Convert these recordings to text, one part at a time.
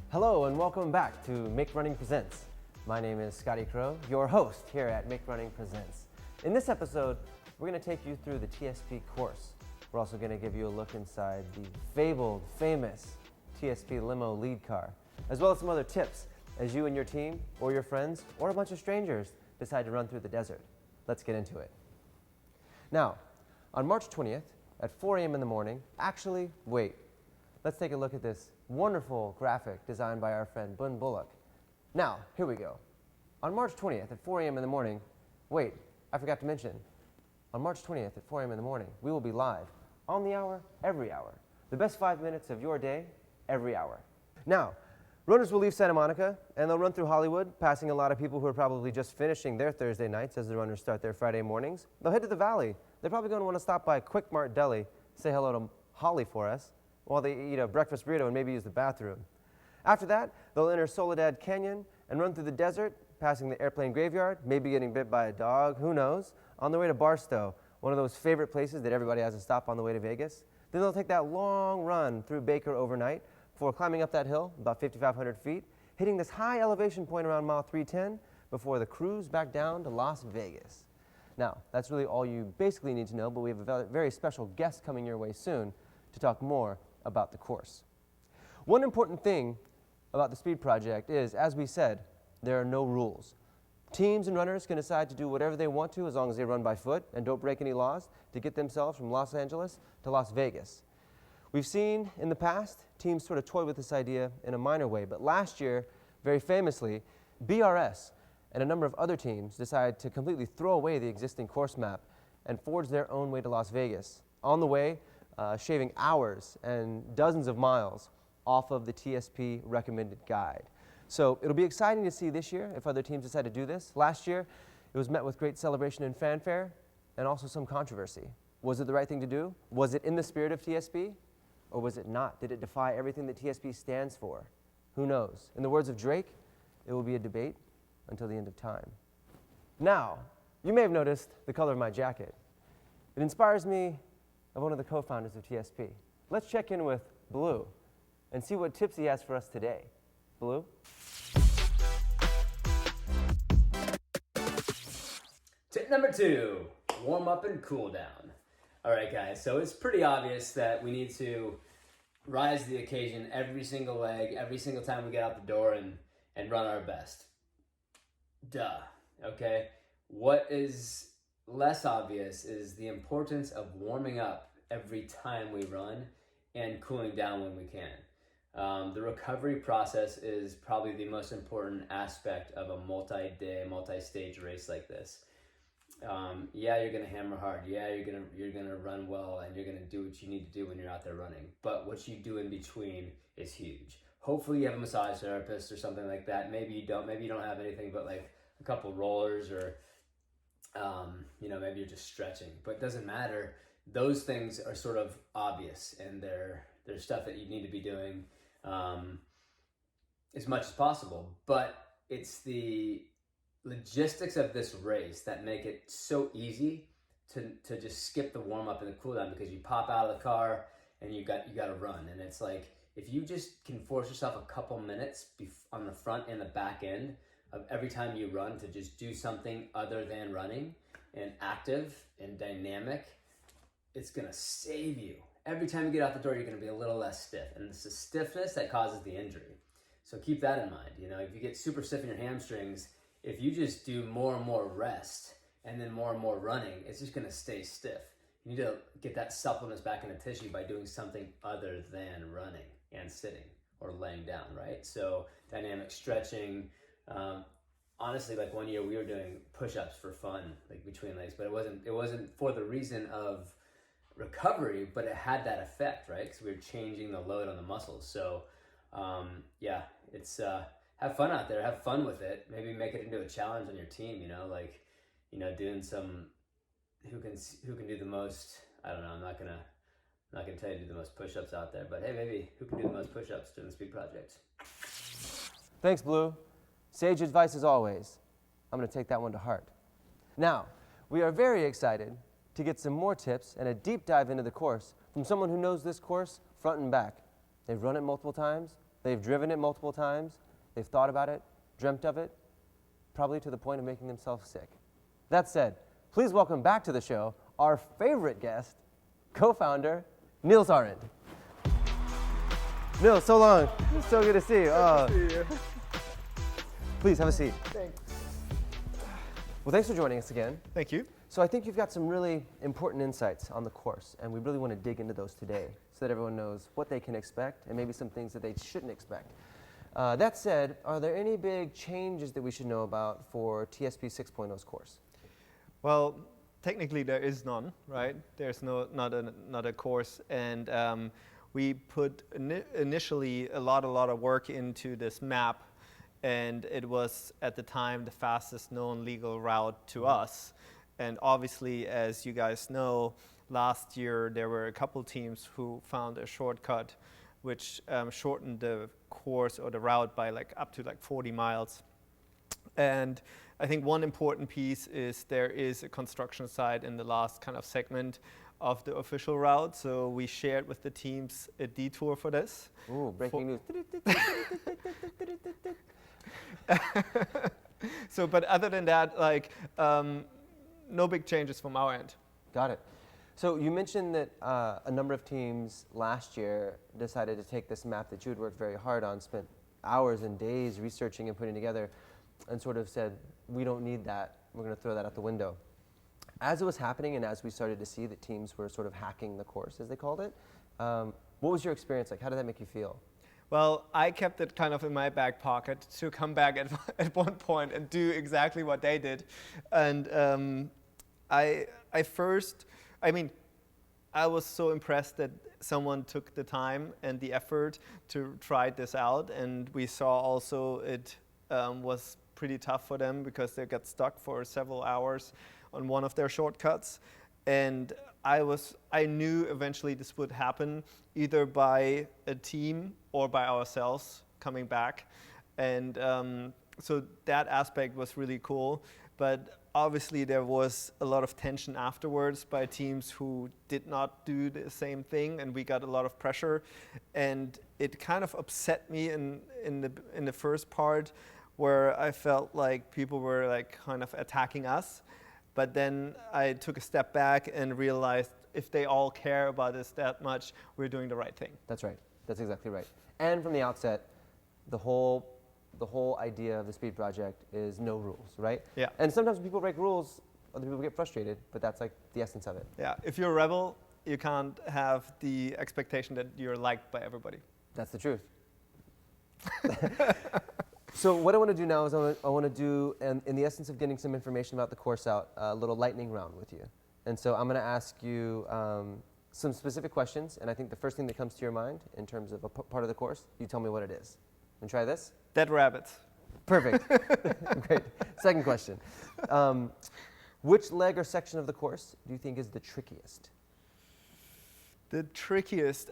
Hello and welcome back to Make Running Presents. My name is Scotty Crowe, your host here at Make Running Presents. In this episode, we're going to take you through the TSP course. We're also going to give you a look inside the fabled, famous TSP limo lead car, as well as some other tips as you and your team, or your friends, or a bunch of strangers decide to run through the desert. Let's get into it. Now, on March 20th at 4 a.m. in the morning, actually, wait, let's take a look at this wonderful graphic designed by our friend Bun Bullock. Now, here we go. On March 20th at 4 a.m. in the morning, wait, I forgot to mention, on March 20th at 4 a.m. in the morning, we will be live, on the hour, every hour. The best 5 minutes of your day, every hour. Now, runners will leave Santa Monica, and they'll run through Hollywood, passing a lot of people who are probably just finishing their Thursday nights as the runners start their Friday mornings. They'll head to the valley. They're probably going to want to stop by Quick Mart Deli, say hello to Holly for us, while they eat a breakfast burrito and maybe use the bathroom. After that, they'll enter Soledad Canyon and run through the desert, passing the airplane graveyard, maybe getting bit by a dog, who knows, on their way to Barstow, one of those favorite places that everybody has to stop on the way to Vegas. Then they'll take that long run through Baker overnight before climbing up that hill, about 5,500 feet, hitting this high elevation point around mile 310 before the cruise back down to Las Vegas. Now, that's really all you basically need to know, but we have a very special guest coming your way soon to talk more about the course. One important thing about the Speed Project is, as we said, there are no rules. Teams and runners can decide to do whatever they want to as long as they run by foot and don't break any laws to get themselves from Los Angeles to Las Vegas. We've seen in the past teams sort of toy with this idea in a minor way, but last year, very famously, BRS and a number of other teams decided to completely throw away the existing course map and forge their own way to Las Vegas. On the way, shaving hours and dozens of miles off of the TSP recommended guide. So it'll be exciting to see this year if other teams decide to do this. Last year, it was met with great celebration and fanfare and also some controversy. Was it the right thing to do? Was it in the spirit of TSP? Or was it not? Did it defy everything that TSP stands for? Who knows? In the words of Drake, it will be a debate until the end of time. Now, you may have noticed the color of my jacket. It inspires me of one of the co-founders of TSP. Let's check in with Blue and see what tips he has for us today. Blue? Tip number 2, warm up and cool down. All right, guys, so it's pretty obvious that we need to rise to the occasion every single leg, every single time we get out the door and run our best. Duh, okay? What is less obvious is the importance of warming up every time we run and cooling down when we can. The recovery process is probably the most important aspect of a multi-day, multi-stage race like this. Yeah, you're gonna hammer hard. Yeah, you're gonna run well, and you're gonna do what you need to do when you're out there running. But what you do in between is huge. Hopefully, you have a massage therapist or something like that. Maybe you don't. Maybe you don't have anything but like a couple rollers, or maybe you're just stretching. But it doesn't matter. Those things are sort of obvious, and they're stuff that you need to be doing as much as possible. But it's the logistics of this race that make it so easy to just skip the warm up and the cool down, because you pop out of the car and you got to run. And it's like, if you just can force yourself a couple minutes on the front and the back end of every time you run to just do something other than running and active and dynamic, it's gonna save you. Every time you get out the door, you're gonna be a little less stiff, and it's the stiffness that causes the injury. So keep that in mind. If you get super stiff in your hamstrings, if you just do more and more rest and then more and more running, it's just gonna stay stiff. You need to get that suppleness back in the tissue by doing something other than running and sitting or laying down, right? So dynamic stretching. Honestly, like one year we were doing push-ups for fun, like between legs, but it wasn't for the reason of recovery, but it had that effect, right? Because we were changing the load on the muscles. So it's have fun out there, have fun with it. Maybe make it into a challenge on your team, doing some who can do the most. I don't know, I'm not gonna tell you to do the most push-ups out there, but hey, maybe who can do the most push-ups during the Speed Project. Thanks, Blue. Sage advice as always. I'm going to take that one to heart. Now, we are very excited to get some more tips and a deep dive into the course from someone who knows this course front and back. They've run it multiple times. They've driven it multiple times. They've thought about it, dreamt of it, probably to the point of making themselves sick. That said, please welcome back to the show our favorite guest, co-founder, Nils Arend. Nils, so long. So good to see you. Good to see you. Please have a seat. Thanks. Well, thanks for joining us again. Thank you. So I think you've got some really important insights on the course, and we really want to dig into those today so that everyone knows what they can expect and maybe some things that they shouldn't expect. That said, are there any big changes that we should know about for TSP 6.0's course? Well, technically there is none, right? There's not a course, and we put initially a lot of work into this map, and it was at the time the fastest known legal route to us. And obviously, as you guys know, last year there were a couple teams who found a shortcut which shortened the course or the route by up to 40 miles. And I think one important piece is there is a construction site in the last kind of segment of the official route. So we shared with the teams a detour for this. Ooh, breaking news. So, but other than that, no big changes from our end. Got it. So you mentioned that a number of teams last year decided to take this map that you had worked very hard on, spent hours and days researching and putting together, and sort of said, we don't need that, we're going to throw that out the window. As it was happening and as we started to see that teams were sort of hacking the course, as they called it, what was your experience like? How did that make you feel? Well, I kept it kind of in my back pocket to come back at one point and do exactly what they did. And I was so impressed that someone took the time and the effort to try this out. And we saw also it was pretty tough for them because they got stuck for several hours on one of their shortcuts. And I knew eventually this would happen either by a team or by ourselves coming back. And so that aspect was really cool. But obviously there was a lot of tension afterwards by teams who did not do the same thing, and we got a lot of pressure. And it kind of upset me in the first part where I felt like people were kind of attacking us. But then I took a step back and realized if they all care about this that much, we're doing the right thing. That's right. That's exactly right. And from the outset, the whole idea of the Speed Project is no rules, right? Yeah. And sometimes when people break rules, other people get frustrated, but that's the essence of it. Yeah. If you're a rebel, you can't have the expectation that you're liked by everybody. That's the truth. So what I want to do now is I want to do, in the essence of getting some information about the course out, a little lightning round with you. And so I'm going to ask you some specific questions, and I think the first thing that comes to your mind in terms of a part of the course, you tell me what it is. And try this? Dead rabbits. Perfect. Great. Second question. Which leg or section of the course do you think is the trickiest? The trickiest,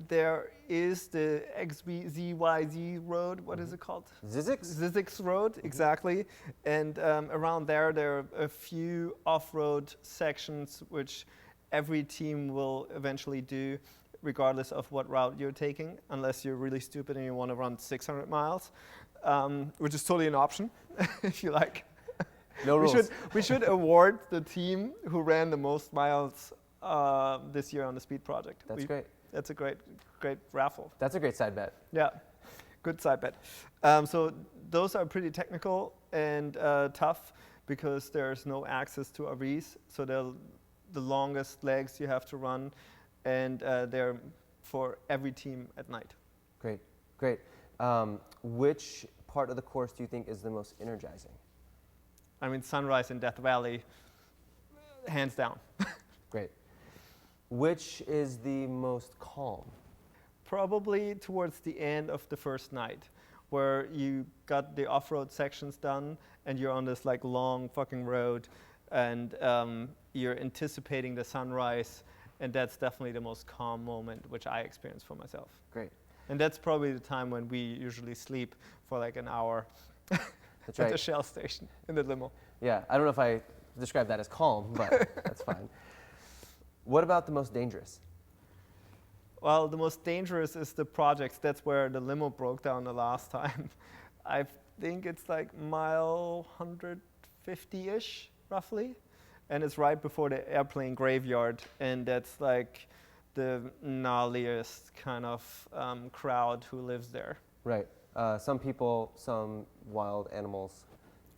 there is the XYZ road, what is it called? Zizix Road, exactly. And around there are a few off-road sections which every team will eventually do, regardless of what route you're taking, unless you're really stupid and you want to run 600 miles, which is totally an option, if you like. No rules. We should award the team who ran the most miles this year on the Speed Project. That's great. That's a great raffle. That's a great side bet. Yeah, good side bet. So those are pretty technical and tough because there's no access to RVs. So they're the longest legs you have to run, and they're for every team at night. Great. Which part of the course do you think is the most energizing? Sunrise in Death Valley, hands down. Great. Which is the most calm? Probably towards the end of the first night, where you got the off-road sections done and you're on this long fucking road, and you're anticipating the sunrise, and that's definitely the most calm moment which I experienced for myself. Great. And that's probably the time when we usually sleep for an hour That's at right. the Shell station in the limo. Yeah, I don't know if I describe that as calm, but that's fine. What about the most dangerous? Well, the most dangerous is the projects. That's where the limo broke down the last time. I think it's like mile 150-ish, roughly. And it's right before the airplane graveyard. And that's like the gnarliest kind of crowd who lives there. Right. Some people, some wild animals.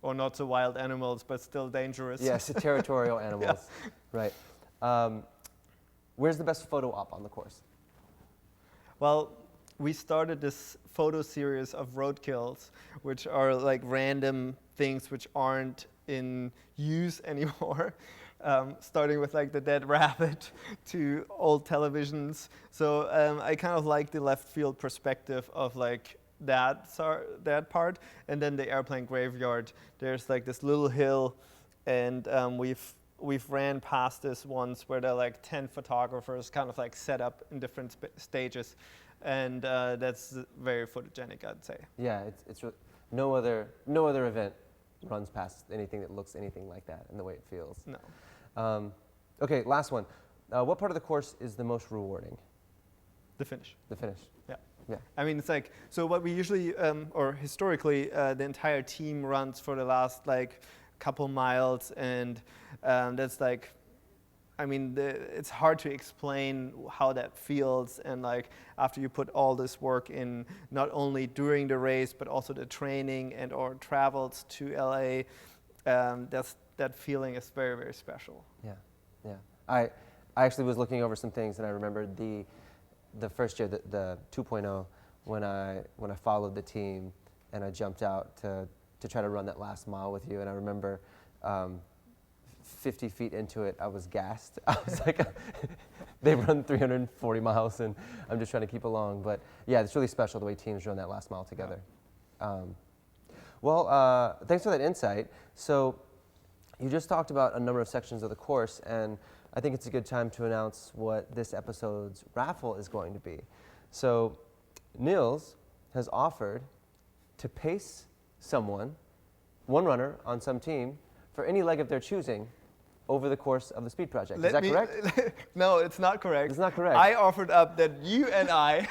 Or not so wild animals, but still dangerous. Yes, territorial animals. Yeah. Right. Where's the best photo op on the course? Well, we started this photo series of roadkills, which are like random things which aren't in use anymore. Starting with like the dead rabbit to old televisions. So I kind of like the left field perspective of like that part, and then the airplane graveyard. There's like this little hill, and we've ran past this once where there are like 10 photographers kind of like set up in different stages, and that's very photogenic, I'd say. Yeah, it's no other event runs past anything that looks anything like that and the way it feels. No. Okay, last one. What part of the course is the most rewarding? The finish. The finish. Yeah. Yeah. I mean, it's like, so what we usually, or historically, the entire team runs for the last like couple miles, and that's like, I mean, it's hard to explain how that feels, and like after you put all this work in, not only during the race, but also the training and or travels to LA, that feeling is very, very special. Yeah, yeah. I actually was looking over some things, and I remembered the first year, the 2.0, when I followed the team and I jumped out to try to run that last mile with you, and I remember 50 feet into it, I was gassed. I was like, they run 340 miles, and I'm just trying to keep along. But yeah, it's really special the way teams run that last mile together. Well, thanks for that insight. So you just talked about a number of sections of the course, and I think it's a good time to announce what this episode's raffle is going to be. So Nils has offered to pace someone, one runner on some team, for any leg of their choosing over the course of the speed project. Is that correct? No, it's not correct. It's not correct. I offered up that you and I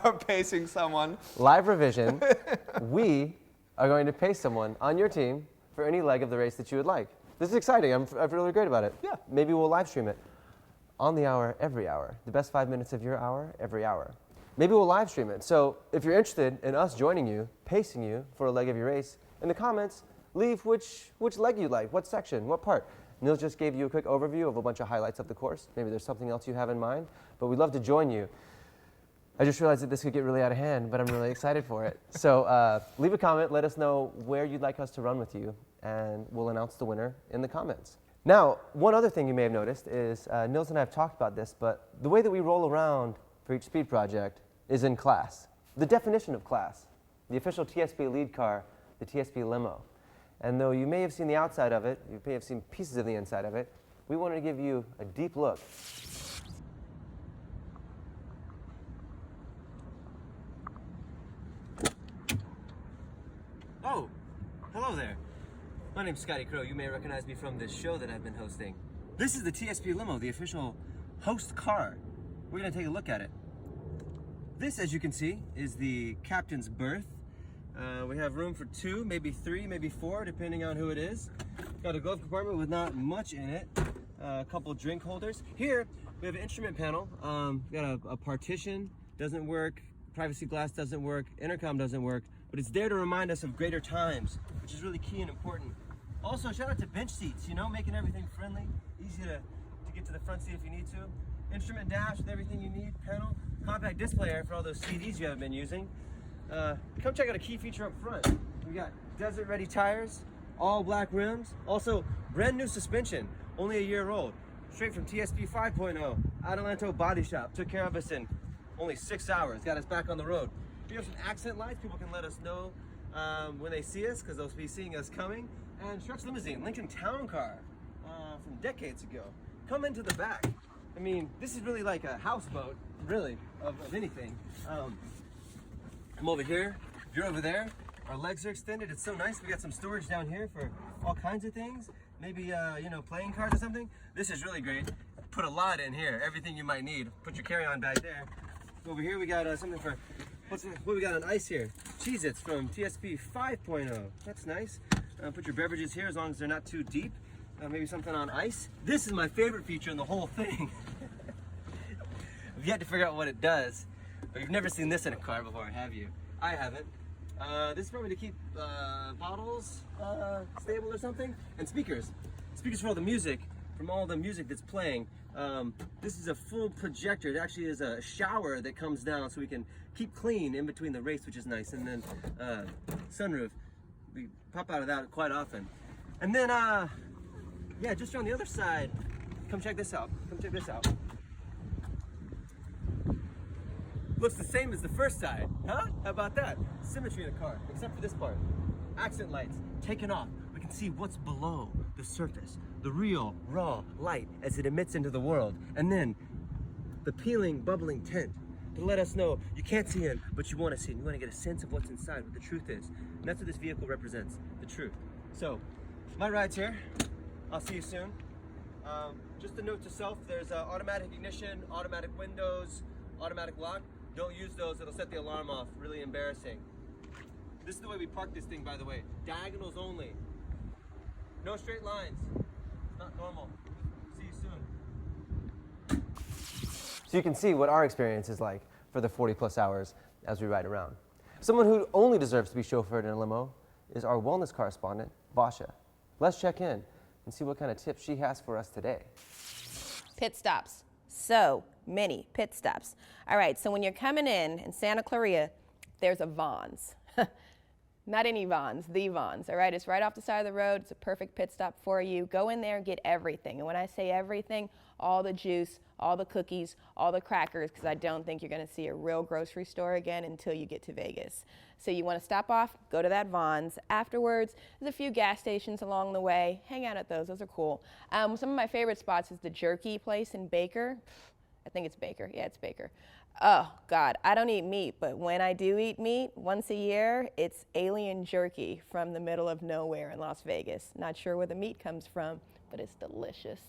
are pacing someone. Live revision, we are going to pace someone on your team for any leg of the race that you would like. This is exciting. I feel really great about it. Yeah. Maybe we'll live stream it on the hour, every hour. The best 5 minutes of your hour, every hour. Maybe we'll live stream it. So if you're interested in us joining you, pacing you for a leg of your race, in the comments, leave which leg you like, what section, what part. Nils just gave you a quick overview of a bunch of highlights of the course. Maybe there's something else you have in mind, but we'd love to join you. I just realized that this could get really out of hand, but I'm really excited for it. So leave a comment, let us know where you'd like us to run with you, and we'll announce the winner in the comments. Now, one other thing you may have noticed is, Nils and I have talked about this, but the way that we roll around for each speed project is in class. The definition of class, the official TSP lead car, the TSP limo. And though you may have seen the outside of it, you may have seen pieces of the inside of it, we wanted to give you a deep look. Oh, hello there. My name's Scotty Crowe. You may recognize me from this show that I've been hosting. This is the TSP limo, the official host car. We're gonna take a look at it. This, as you can see, is the captain's berth. We have room for 2, maybe 3, maybe 4, depending on who it is. Got a glove compartment with not much in it. A couple drink holders. Here, we have an instrument panel. We got a partition, doesn't work. Privacy glass doesn't work. Intercom doesn't work. But it's there to remind us of greater times, which is really key and important. Also, shout out to bench seats, you know, making everything friendly, easy to get to the front seat if you need to. Instrument dash with everything you need, panel, compact display area for all those CDs you haven't been using. Come check out a key feature up front. We got desert ready tires, all black rims, also brand new suspension, only a year old, straight from TSP 5.0, Adelanto Body Shop, took care of us in only 6 hours, got us back on the road. We have some accent lights, people can let us know when they see us, because they'll be seeing us coming. And Stretch Limousine, Lincoln Town Car from decades ago. Come into the back. I mean, this is really like a houseboat, really, of anything. I'm over here, you're over there. Our legs are extended, it's so nice. We got some storage down here for all kinds of things. Maybe, you know, playing cards or something. This is really great. Put a lot in here, everything you might need. Put your carry-on bag there. Over here we got something for, what we got on ice here? Cheez-Its from TSP 5.0. That's nice. Put your beverages here as long as they're not too deep. Maybe something on ice. This is my favorite feature in the whole thing. I've yet to figure out what it does, but you've never seen this in a car before, have you? I haven't. This is probably to keep bottles stable or something. And speakers. Speakers for all the music, from all the music that's playing. This is a full projector. It actually is a shower that comes down so we can keep clean in between the race, which is nice. And then sunroof. We pop out of that quite often. And then, yeah, just on the other side, come check this out. Come check this out. Looks the same as the first side, huh? How about that? Symmetry in the car, except for this part. Accent lights taken off. We can see what's below the surface, the real, raw light as it emits into the world. And then the peeling, bubbling tint to let us know you can't see in, but you want to see it. You want to get a sense of what's inside, what the truth is. And that's what this vehicle represents, the truth. So, my ride's here. I'll see you soon. Just a note to self, there's automatic ignition, automatic windows, automatic lock. Don't use those, it'll set the alarm off. Really embarrassing. This is the way we park this thing, by the way. Diagonals only. No straight lines. It's not normal. See you soon. So you can see what our experience is like for the 40 plus hours as we ride around. Someone who only deserves to be chauffeured in a limo is our wellness correspondent, Vasha. Let's check in and see what kind of tips she has for us today. Pit stops. So many pit stops. All right, so when you're coming in Santa Clarita, there's a Vons. Not any Vons, the Vons, all right? It's right off the side of the road. It's a perfect pit stop for you. Go in there and get everything. And when I say everything, all the juice, all the cookies, all the crackers, because I don't think you're going to see a real grocery store again until you get to Vegas. So you want to stop off, go to that Vons. Afterwards, there's a few gas stations along the way. Hang out at those. Those are cool. Some of my favorite spots is the jerky place in Baker. I think it's Baker. Yeah, it's Baker. Oh, God, I don't eat meat, but when I do eat meat, once a year, it's alien jerky from the middle of nowhere in Las Vegas. Not sure where the meat comes from, but it's delicious.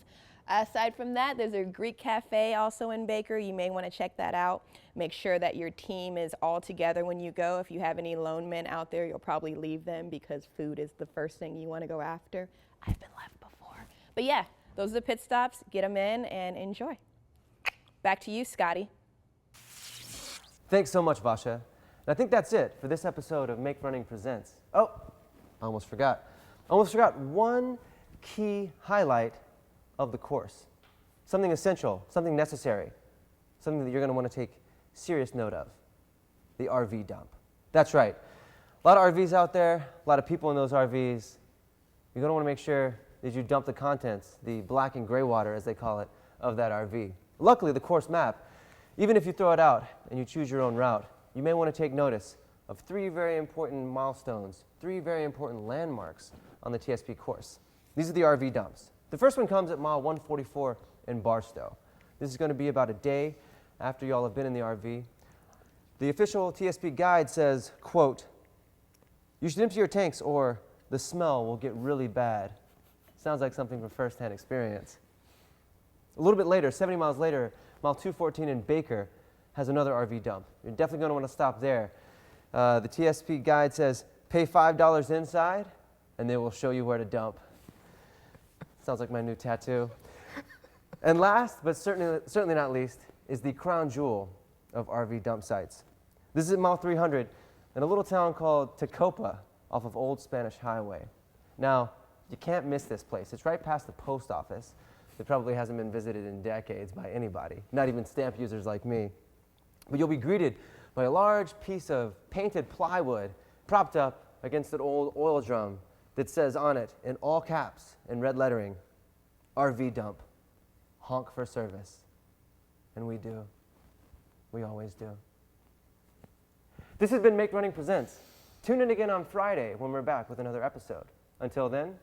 Aside from that, there's a Greek cafe also in Baker. You may want to check that out. Make sure that your team is all together when you go. If you have any lone men out there, you'll probably leave them because food is the first thing you want to go after. I've been left before. But yeah, those are the pit stops. Get them in and enjoy. Back to you, Scotty. Thanks so much, Vasha. And I think that's it for this episode of Make Running Presents. Oh, I almost forgot. One key highlight of the course. Something essential, something necessary, something that you're going to want to take serious note of. The RV dump. That's right. A lot of RVs out there, a lot of people in those RVs. You're going to want to make sure that you dump the contents, the black and gray water, as they call it, of that RV. Luckily, the course map, even if you throw it out and you choose your own route, you may want to take notice of 3 very important milestones, 3 very important landmarks on the TSP course. These are the RV dumps. The first one comes at mile 144 in Barstow. This is going to be about a day after y'all have been in the RV. The official TSP guide says, quote, "You should empty your tanks or the smell will get really bad." Sounds like something from firsthand experience. A little bit later, 70 miles later, mile 214 in Baker has another RV dump. You're definitely going to want to stop there. The TSP guide says, pay $5 inside, and they will show you where to dump. Sounds like my new tattoo. And last, but certainly not least, is the crown jewel of RV dump sites. This is at mile 300 in a little town called Tecopa off of Old Spanish Highway. Now, you can't miss this place. It's right past the post office. It probably hasn't been visited in decades by anybody, not even stamp users like me. But you'll be greeted by a large piece of painted plywood propped up against an old oil drum that says on it, in all caps, in red lettering, RV dump, honk for service. And we do. We always do. This has been Make Running Presents. Tune in again on Friday when we're back with another episode. Until then.